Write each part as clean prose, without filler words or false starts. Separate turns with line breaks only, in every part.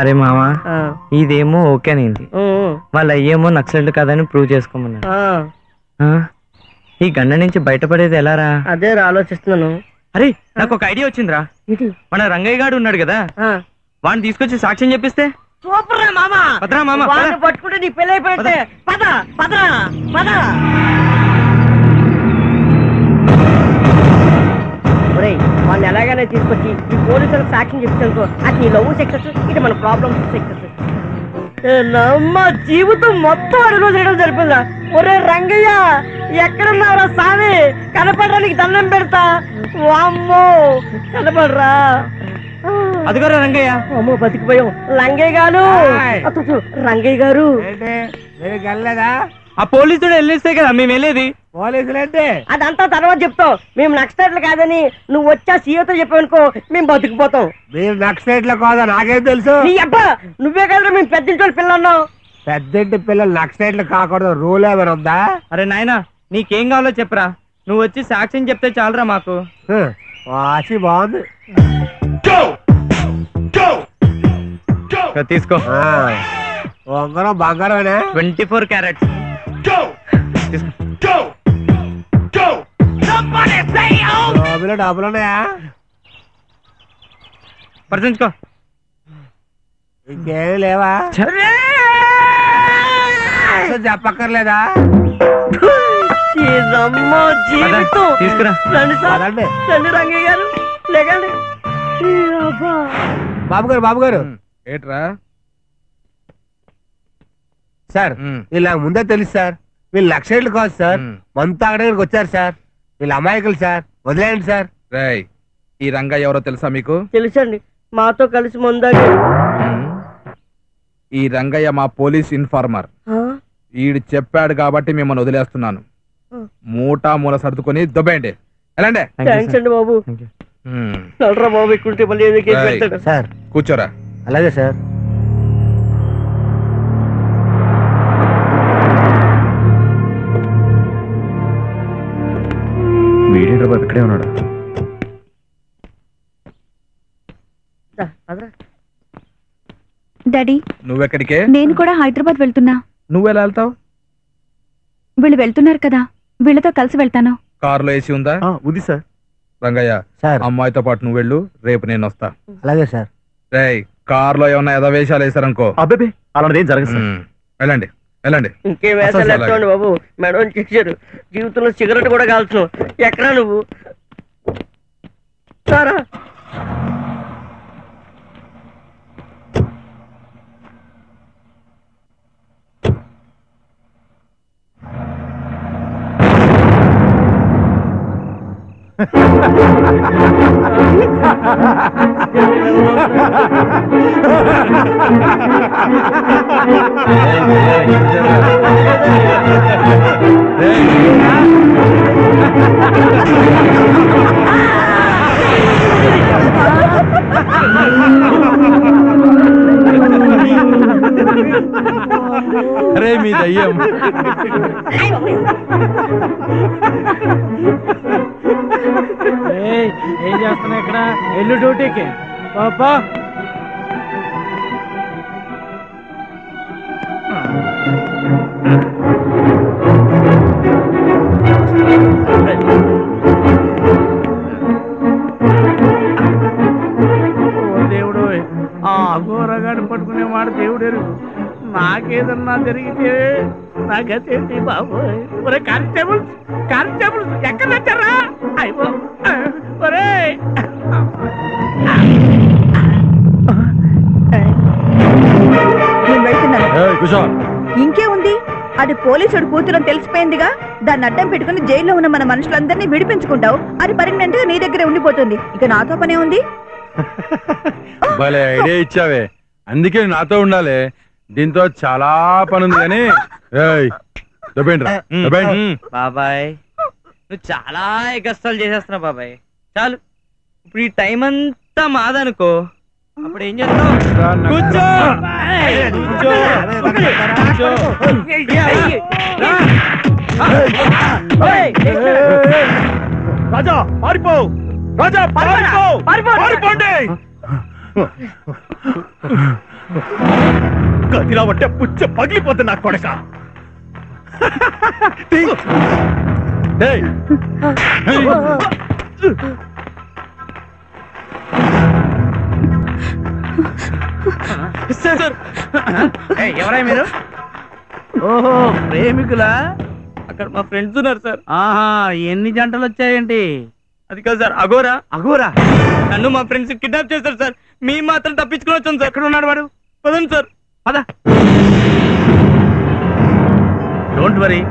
అరే మామ ఇదేమో ఓకే అనింది, వాళ్ళ అయ్యేమో నక్సలైట్లు కాదని ప్రూవ్ చేసుకోమన్నాడు. ఈ గండ నుంచి బయటపడేది ఎలారా?
అదే ఆలోచిస్తున్నాను.
అరే నాకు ఒక ఐడియా వచ్చిందిరా. మన రంగయ్య గారు ఉన్నాడు కదా, వాడిని తీసుకొచ్చి సాక్ష్యం చెప్పిస్తే
సూపర్ రా మామా.
పదరా మామ,
పట్టుకుంటే నీ పెళ్ళి అయిపోతే పద పదరా పద. వాళ్ళని ఎలాగైనా తీసుకొచ్చి ఈ పోలీసులకు సాక్ష్యం చెప్తానుకో, అది నీ లవ్ సక్సెస్, ఇది మన ప్రాబ్లమ్స్ సక్సెస్. నమ్మ జీవితం మొత్తం అడుగు చేయడం జరిపిందా? ఒరే రంగయ్య ఎక్కడున్నారా సామి, కనపడడానికి దండం పెడతా. వామ్మో కనపడరా?
అదిగోరా రంగయ్య.
అమ్మో బతికిపోయాం. రంగయ్య గారు, రంగయ్య గారు
వెళ్ళలేదా?
ఆ పోలీసుడు వెళ్ళేస్తే కదా మేము వెళ్ళేది.
పోలీసులంటే
అదంతా తర్వాత చెప్తాం. మేము నక్సలైట్లు కాదని నువ్వు వచ్చా సీఎతో చెప్పావనుకో, మేము బతికిపోతాం.
మీరు నక్సలైట్ల కాదా నాకేం తెలుసు?
నీ అబ్బా నువ్వే కదా మేము పెద్దింటి పిల్లలు అన్నావు.
పెద్దింటి పిల్లలు నక్సలైట్లు కాకూడదు రూల్ ఏమైనా ఉందా?
అరే నాయనా నీకేం కావాలో చెప్పరా, నువ్వు వచ్చి సాక్ష్యం చెప్తే చాలరా మాకు.
వాసి బాగుంది,
తీసుకో.
ఉంగరం బంగారమేనా?
24 క్యారెట్స్.
డబ్బులు ఉన్నాయా?
పరిచించుకో.
ఇంకేం లేవా? చెప్పక్కర్లేదా?
తీసుకురా.
రంగయ్య గారు లేకండి.
బాబు గారు, బాబు గారు
ఏట్రా
సార్, వీళ్ళు నాకు ముందే తెలుసు సార్. వీళ్ళు నక్సలైట్లు కాదు సార్, మందు తాగడానికి వచ్చారు సార్. వీళ్ళు అమాయకులు సార్, వదిలేయండి సార్.
రేయ్ ఈ రంగయ్య ఎవరో తెలుసా మీకు?
తెలుసండి, మాతో కలిసి ముందాడు.
ఈ రంగయ్య మా పోలీస్ ఇన్ఫార్మర్. ఈడు చెప్పాడు కాబట్టి మిమ్మల్ని వదిలేస్తున్నాను. మూటా మూల సర్దుకొని దొబ్బేయండి, ఎలాండి.
థ్యాంక్స్ అండి బాబు. బాబు ఎక్కుంటే మళ్ళీ
సార్
కూర్చోరా.
అలాగే సార్.
వీడేంద్ర బాబు ఇక్కడే ఉన్నాడు.
డాడీ
నువ్వెక్కడికే?
నేను కూడా హైదరాబాద్ వెళ్తున్నా.
నువ్వెలా వెళ్తావు?
వీళ్ళు వెళ్తున్నారు కదా, వీళ్ళతో కలిసి వెళ్తాను.
కారులో ఏసీ ఉందా?
ఉంది సార్.
రంగయ్య
సార్,
అమ్మాయితో పాటు నువ్వు వెళ్ళు, రేపు నేను వస్తా.
అలాగే సార్.
రేయ్ కారులో ఏమన్నా ఎదవేషాలు వేసారనుకో.
అబ్బే అలాంటిది ఏం జరగదు సార్.
వెళ్ళండి వెళ్ళండి.
ఇంకే వేసాలు ఎత్తండి బాబు, మేడం చేశారు. జీవితంలో సిగరెట్ కూడా కాల్చు. ఎక్కడా నువ్వు సారా?
అరే మీ దయ్యం.
ఏం చేస్తున్నా ఇక్కడ? ఎల్లు డ్యూటీకి పాపా.
దేవుడు ఆ అఘోరగాడు పట్టుకునేవాడు దేవుడు. నాకేదన్నా జరిగితే నా గతేంటి బాబోయ్. ఒరే కానిస్టేబుల్స్, కానిస్టేబుల్స్ ఎక్కడ వచ్చారా? అయిపో ఒరే.
ఇంకే ఉంది, అది పోలీసుడు కూతురని తెలిసిపోయిందిగా. దాన్ని అడ్డం పెట్టుకుని జైల్లో ఉన్న మన మనుషులందరినీ విడిపించుకుంటావు. అది పర్మనెంట్ గా నీ దగ్గరే ఉండిపోతుంది. ఇక నాతో పనే ఉంది.
భలే ఐడియా ఇచ్చావే, అందుకే నాతో ఉండాలి. దీంతో చాలా పని ఉంది కానీ.
బాబాయ్ నువ్వు చాలా ఎగస్టాలు చేసేస్తున్నావు బాబాయ్. చాలు, ఇప్పుడు ఈ టైం అంతా మాదనుకో, అప్పుడు ఏం చేస్తావు? కూర్చో
రాజా పారిపో, రాజా పారిపోండి. గదిలావంటే పుచ్చ పగిలిపోతుంది నా కొడక.
ఎవరై మీరు?
ఓహో, ప్రేమికులా?
అక్కడ మా ఫ్రెండ్స్ ఉన్నారు సార్.
ఆహా, ఎన్ని జంటలు వచ్చాయేంటి?
అది కాదు సార్, అఘోరా.
అఘోరా?
నన్ను మా ఫ్రెండ్స్ కిడ్నాప్ చేస్తారు సార్. మీ మాత్రం తప్పించుకుని వచ్చాను సార్.
ఎక్కడ ఉన్నాడు వాడు?
పదండి సార్.
పద. Don't worry,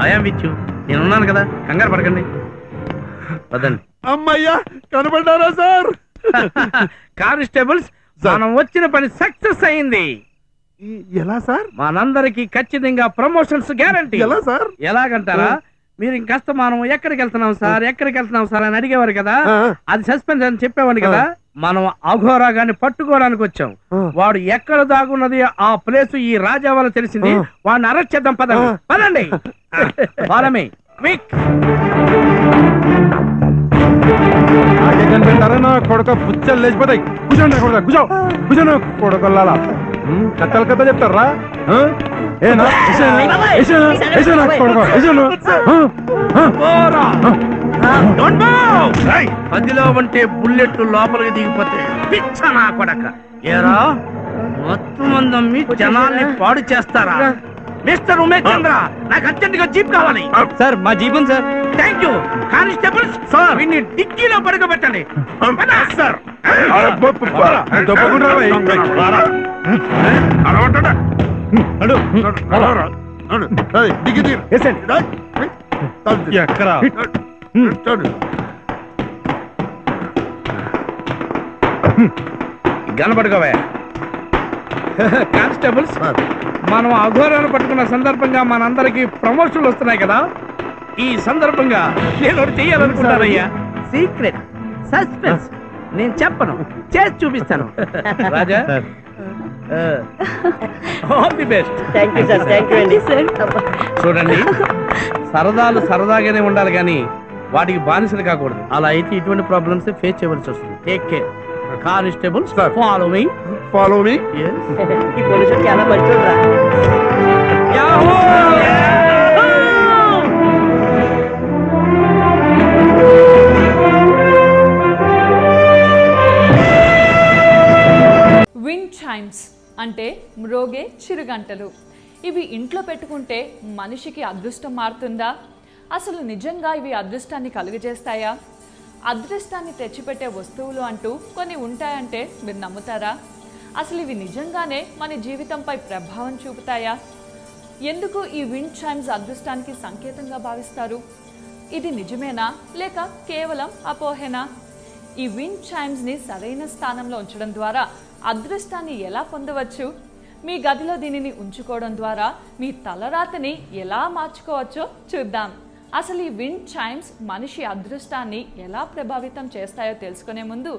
I'm with you. నేనున్నాను కదా, కంగారు పడకండి. పదండి.
అమ్మయ్యా, కనబడ్డారా సార్?
కానిస్టేబుల్స్, మనం వచ్చిన పని సక్సెస్ అయింది.
ఎలా సార్?
మనందరికి ఖచ్చితంగా ప్రమోషన్స్ గ్యారంటీ.
ఎలా సార్?
ఎలాగంటారా? మీరు ఇంకాస్త మనం ఎక్కడికి వెళ్తున్నాం సార్ అని అడిగేవారు కదా, అది సస్పెన్స్ అని చెప్పేవాడిని కదా. మనం అఘోరా గాని పట్టుకోవడానికి వచ్చాం. వాడు ఎక్కడ దాగున్నది ఆ ప్లేస్ ఈ రాజా వల్ల తెలిసింది. వాడిని అరెస్ట్ చేద్దాం. పదండి పదండి. బాలమే క్విక్.
కనిపెట్టారా నా కొడక? పుచ్చలు లేచిపోతాయి. కూర్చోండి కొడక, కూర్చోండి కొడకల్లాలా. కథలు కథ చెప్తారా?
పదిలో ఉంటే బుల్లెట్ లోపలికి దిగిపోతే పిచ్చ నా కొడక. ఏరా, మొత్తం మందమ్మి జనాల్ని పాడు చేస్తారా? మిస్టర్ ఉమేష్ చంద్ర, నాకు అర్జెంట్ గా జీప్ కావాలి.
సార్ మా Jeevan sir.
Thank you. Constables sir, వీడిని డిక్కీలో పడుకోబెట్టండి. సార్
ఎక్కరా?
గనపడుకోవా. కానిస్టేబుల్స్, మనం అఘోరాను పట్టుకున్న సందర్భంగా మనందరికి ప్రమోషన్లు వస్తున్నాయి కదా. ఈ సందర్భంగా నేను ఒకటి చెయ్యాలనుకుంటానయ్యా. Secret, suspense. నేను చెప్పను, చేసి చూపిస్తాను. Raja, all the best.
Thank you sir. Thank you అండి సార్.
చూడండి, సరదాలు సరదాగానే ఉండాలి కానీ వాటికి బానిసలు కాకూడదు. అలా అయితే ఇటువంటి ప్రాబ్లమ్స్ ఫేస్ చేయవలసి వస్తుంది. Take care. Constables, follow me.
Follow me.
ఈ పోలీసులు చాలా మంచిగా.
విండ్ చైమ్స్ అంటే మ్రోగే చిరుగంటలు. ఇవి ఇంట్లో పెట్టుకుంటే మనిషికి అదృష్టం మారుతుందా? అసలు నిజంగా ఇవి అదృష్టాన్ని కలుగజేస్తాయా? అదృష్టాన్ని తెచ్చిపెట్టే వస్తువులు అంటూ కొన్ని ఉంటాయంటే మీరు నమ్ముతారా? అసలు ఇవి నిజంగానే మన జీవితంపై ప్రభావం చూపుతాయా? ఎందుకు ఈ విండ్ చైమ్స్ అదృష్టానికి సంకేతంగా భావిస్తారు? ఇది నిజమేనా లేక కేవలం అపోహేనా? ఈ విండ్ చైమ్స్ని సరైన స్థానంలో ఉంచడం ద్వారా అదృష్టాన్ని ఎలా పొందవచ్చు? మీ గదిలో దీనిని ఉంచుకోవడం ద్వారా మీ తలరాతని ఎలా మార్చుకోవచ్చో చూద్దాం. అసలు ఈ విండ్ చైమ్స్ మనిషి అదృష్టాన్ని ఎలా ప్రభావితం చేస్తాయో తెలుసుకునే ముందు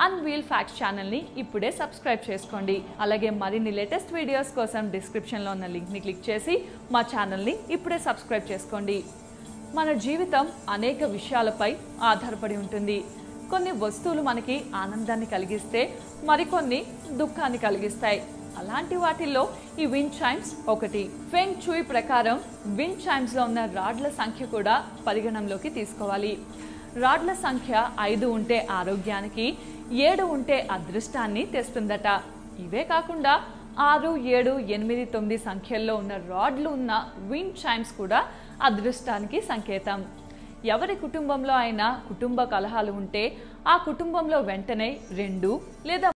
అన్వీల్ ఫ్యాక్ట్స్ ఛానల్ని ఇప్పుడే సబ్స్క్రైబ్ చేసుకోండి. అలాగే మరిన్ని లేటెస్ట్ వీడియోస్ కోసం డిస్క్రిప్షన్లో ఉన్న లింక్ని క్లిక్ చేసి మా ఛానల్ని ఇప్పుడే సబ్స్క్రైబ్ చేసుకోండి. మన జీవితం అనేక విషయాలపై ఆధారపడి ఉంటుంది. కొన్ని వస్తువులు మనకి ఆనందాన్ని కలిగిస్తే మరికొన్ని దుఃఖాన్ని కలిగిస్తాయి. అలాంటి వాటిల్లో ఈ విండ్ చైమ్స్ ఒకటి. ఫెంగ్ చూయ్ ప్రకారం విండ్ చైమ్స్లో ఉన్న రాడ్ల సంఖ్య కూడా పరిగణంలోకి తీసుకోవాలి. రాడ్ల సంఖ్య 5 ఉంటే ఆరోగ్యానికి, 7 ఉంటే అదృష్టాన్ని తెస్తుందట. ఇవే కాకుండా 6, 7, 8, 9 సంఖ్యల్లో ఉన్న రాడ్లు ఉన్న విండ్ చైమ్స్ కూడా అదృష్టానికి సంకేతం. ఎవరి కుటుంబంలో అయినా కుటుంబ కలహాలు ఉంటే ఆ కుటుంబంలో వెంటనే 2 లేదా